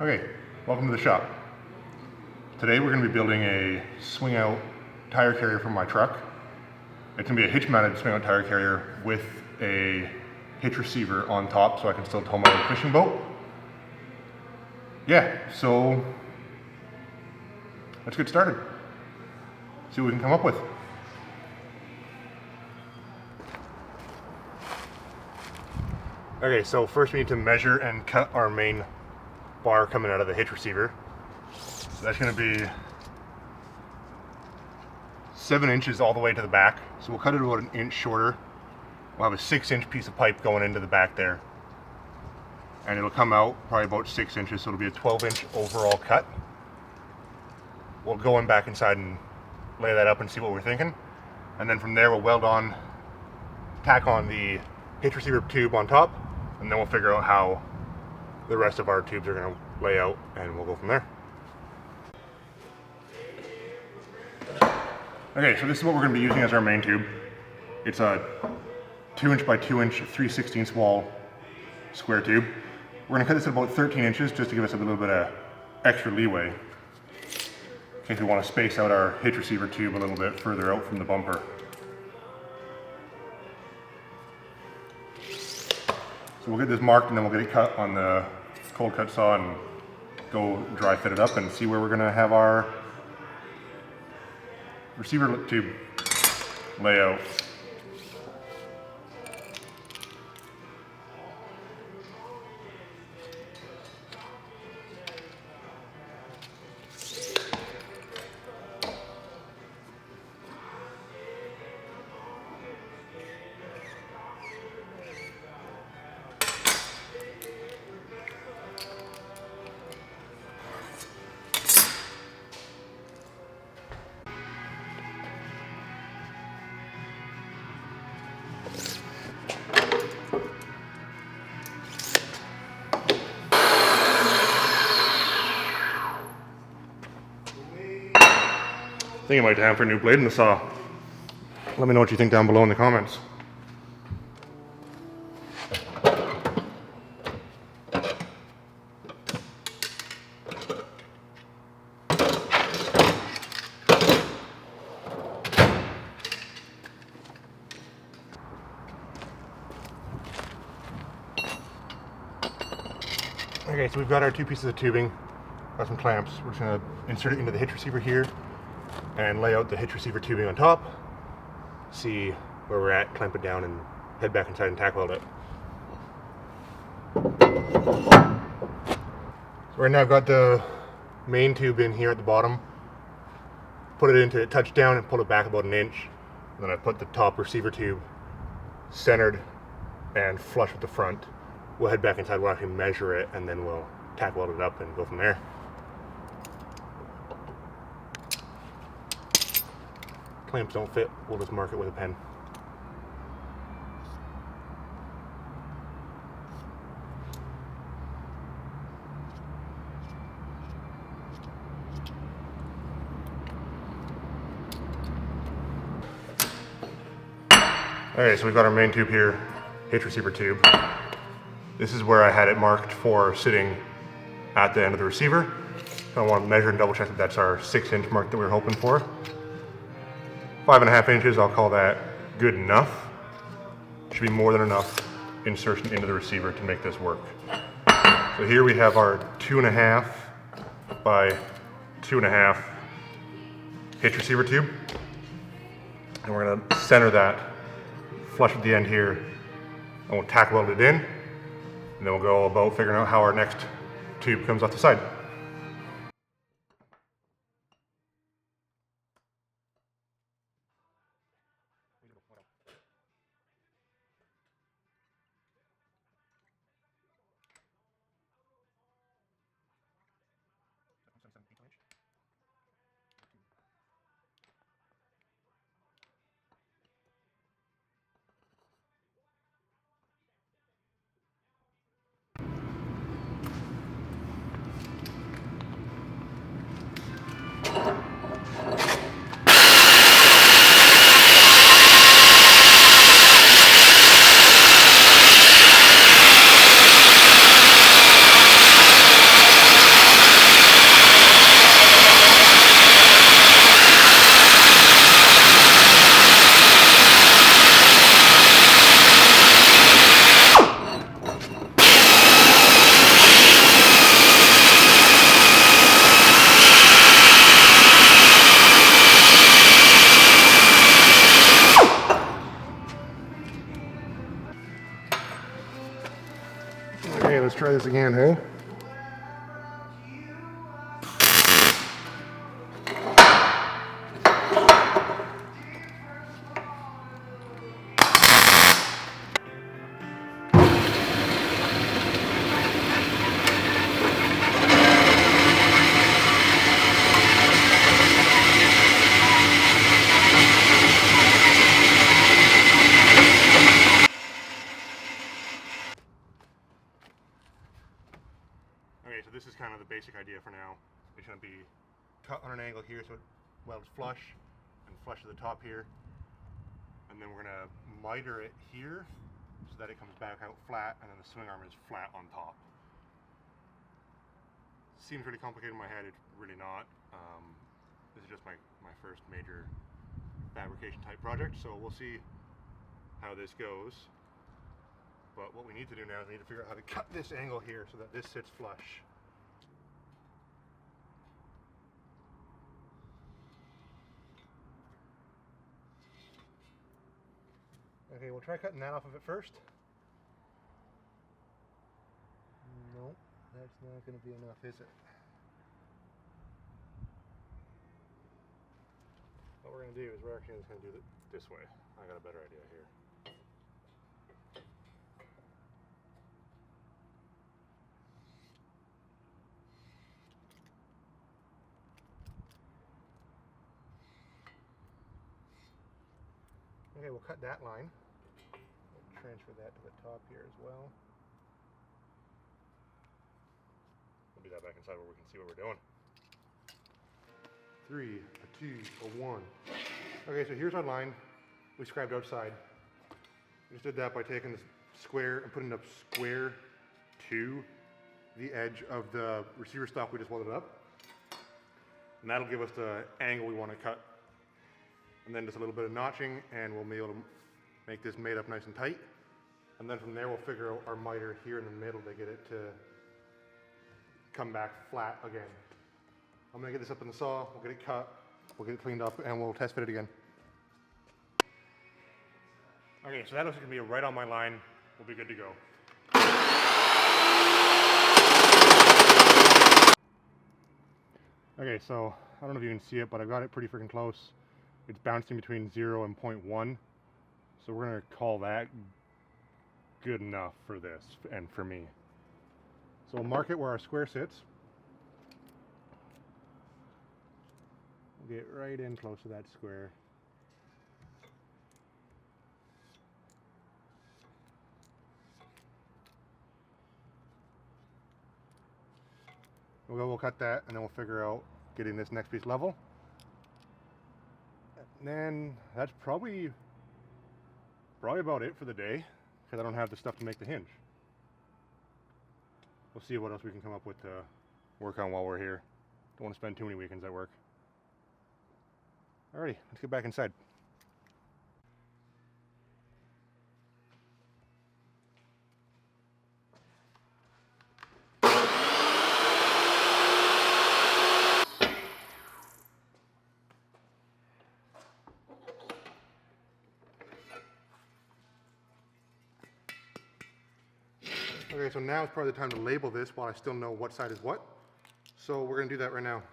Okay, welcome to the shop. Today we're going to be building a swing out tire carrier for my truck. It's going to be a hitch mounted swing out tire carrier with a hitch receiver on top so I can still tow my little fishing boat. Yeah, so let's get started. See what we can come up with. Okay, so first we need to measure and cut our main bar coming out of the hitch receiver. So that's going to be 7 inches all the way to the back. So we'll cut it about an inch shorter. We'll have a 6-inch piece of pipe going into the back there. And it'll come out probably about 6 inches, so it'll be a 12-inch overall cut. We'll go back inside and lay that up and see what we're thinking. And then from there we'll weld on, tack on the hitch receiver tube on top, and then we'll figure out how the rest of our tubes are going to lay out, and we'll go from there. Okay, so this is what we're going to be using as our main tube. It's a 2-inch by 2-inch 3/16 wall square tube. We're going to cut this at about 13 inches just to give us a little bit of extra leeway in case we want to space out our hitch receiver tube a little bit further out from the bumper. So we'll get this marked and then we'll get it cut on the cold cut saw and go dry fit it up and see where we're going to have our receiver tube layout. I think it might be time for a new blade in the saw. Let me know what you think down below in the comments. Okay, so we've got our 2 pieces of tubing, got some clamps. We're just going to insert it into the hitch receiver here and lay out the hitch receiver tubing on top, see where we're at, clamp it down, and head back inside and tack weld it. So right now I've got the main tube in here at the bottom, put it into it, touch down and pull it back about an inch, and then I put the top receiver tube centered and flush with the front. We'll head back inside, we'll actually measure it, and then we'll tack weld it up and go from there. Clamps don't fit, we'll just mark it with a pen. Okay, so we've got our main tube here, hitch receiver tube. This is where I had it marked for sitting at the end of the receiver. So I want to measure and double check that that's our 6-inch mark that we were hoping for. 5.5 inches, I'll call that good enough. Should be more than enough insertion into the receiver to make this work. So here we have our 2.5 by 2.5 hitch receiver tube. And we're going to center that flush with the end here, and we'll tack weld it in, and then we'll go about figuring out how our next tube comes off the side. this again, hey? Okay, so this is kind of the basic idea for now. It's going to be cut on an angle here so it welds flush and flush to the top here. And then we're going to miter it here so that it comes back out flat, and then the swing arm is flat on top. Seems really complicated in my head, it's really not. This is just my first major fabrication type project, so we'll see how this goes. But what we need to do now is we need to figure out how to cut this angle here so that this sits flush. Okay, we'll try cutting that off of it first. Nope, that's not going to be enough, is it? What we're going to do is we're actually just going to do it this way. I got a better idea here. Okay, we'll cut that line. We'll transfer that to the top here as well. We'll do that back inside where we can see what we're doing. 3, a 2, a 1. Okay, so here's our line we scribed outside. We just did that by taking this square and putting it up square to the edge of the receiver stock we just welded up. And that'll give us the angle we want to cut. And then just a little bit of notching, and we'll be able to make this made up nice and tight. And then from there we'll figure out our miter here in the middle to get it to come back flat again. I'm gonna get this up in the saw, we'll get it cut, we'll get it cleaned up, and we'll test fit it again. Okay, so that looks like it's gonna be right on my line. We'll be good to go. Okay, so I don't know if you can see it, but I got it pretty freaking close. It's bouncing between 0 and 0.1. So we're gonna call that good enough for this and for me. So we'll mark it where our square sits. We'll get right in close to that square. We'll cut that, and then we'll figure out getting this next piece level. And then that's probably about it for the day, because I don't have the stuff to make the hinge. We'll see what else we can come up with to work on while we're here. Don't want to spend too many weekends at work. Alrighty, let's get back inside. Okay, so now it's probably the time to label this while I still know what side is what. So we're going to do that right now.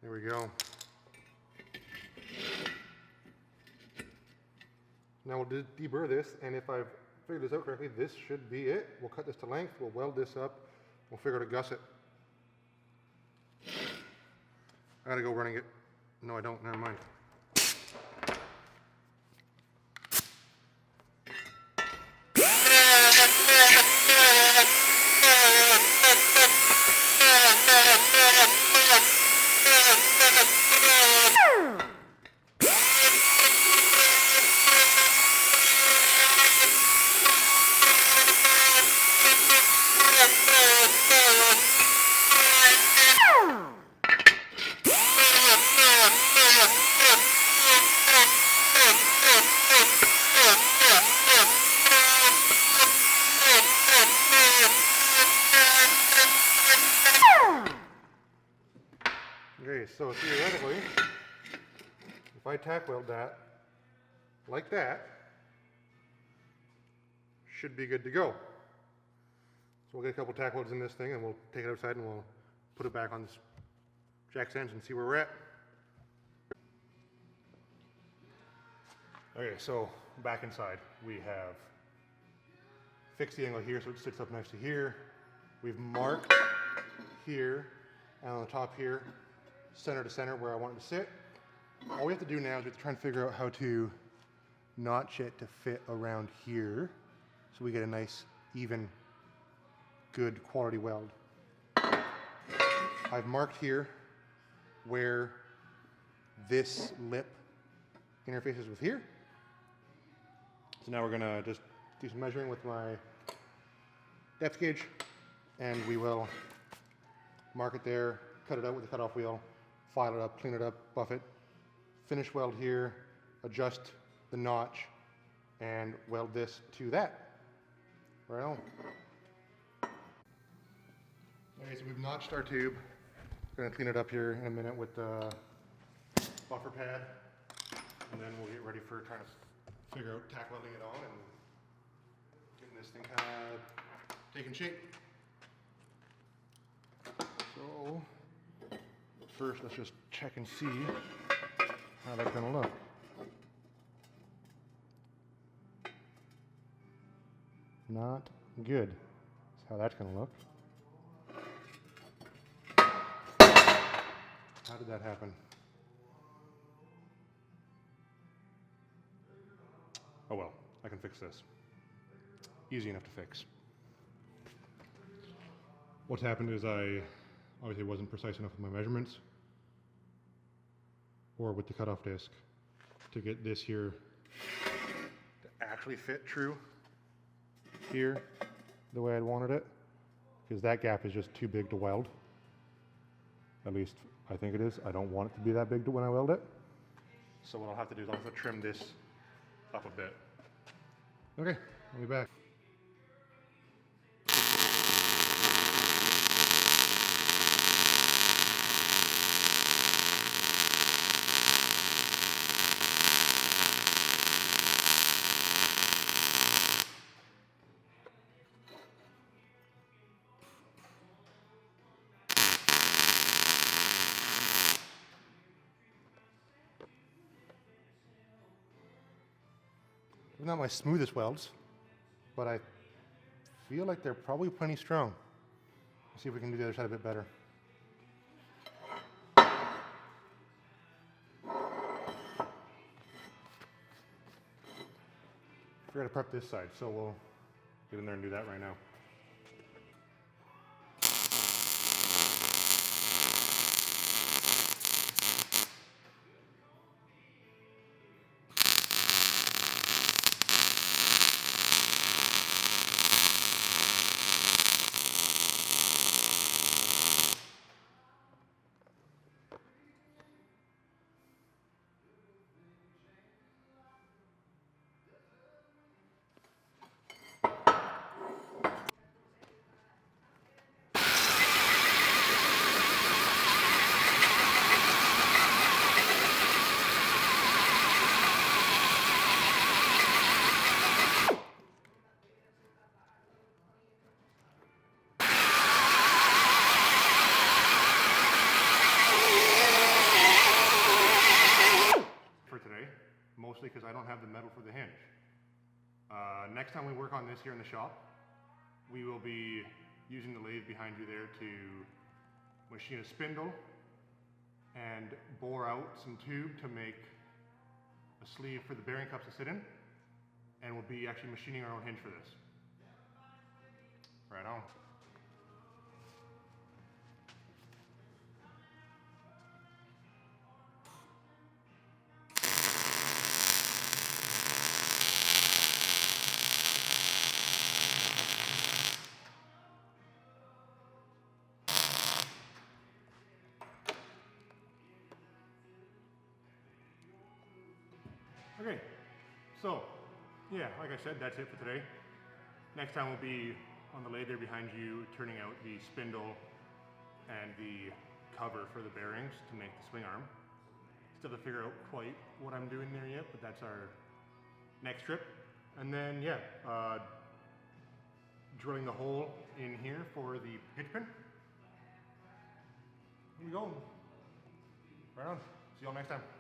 There we go. Now we'll deburr this, and if I've figured this out correctly, this should be it. We'll cut this to length, we'll weld this up, we'll figure out a gusset. I gotta go running it. No, I don't, never mind. Okay, so theoretically, if I tack weld that like that, should be good to go. So we'll get a couple tack welds in this thing and we'll take it outside and we'll put it back on this jack stand and see where we're at. Okay, so back inside, we have fixed the angle here so it sits up next to here. We've marked here and on the top here, center to center where I want it to sit. All we have to do now is we have to try and figure out how to notch it to fit around here so we get a nice, even, good quality weld. I've marked here where this lip interfaces with here. So now we're gonna just do some measuring with my depth gauge and we will mark it there, cut it out with the cutoff wheel, file it up, clean it up, buff it, finish weld here, adjust the notch, and weld this to that. Right on. Okay, so we've notched our tube. Gonna clean it up here in a minute with the buffer pad, and then we'll get ready for trying to figure out tack welding it on and getting this thing kind of taking shape. So first, let's just check and see how that's gonna look. Not good. That's how that's gonna look. How did that happen? Oh well, I can fix this. Easy enough to fix. What's happened is I obviously wasn't precise enough with my measurements or with the cutoff disc to get this here to actually fit true here the way I wanted it, because that gap is just too big to weld. At least I think it is. I don't want it to be that big when I weld it. So what I'll have to do is I'll have to trim this up a bit. Okay, I'll be back. They're not my smoothest welds, but I feel like they're probably plenty strong. Let's see if we can do the other side a bit better. Forgot to prep this side, so we'll get in there and do that right now. Mostly because I don't have the metal for the hinge. Next time we work on this here in the shop, we will be using the lathe behind you there to machine a spindle and bore out some tube to make a sleeve for the bearing cups to sit in, and we'll be actually machining our own hinge for this. Right on. Okay, so yeah, like I said, that's it for today. Next time we'll be on the lathe there behind you, turning out the spindle and the cover for the bearings to make the swing arm. Still to figure out quite what I'm doing there yet, but that's our next trip. And then yeah, drilling the hole in here for the hitch pin. Here we go. Right on. See you all next time.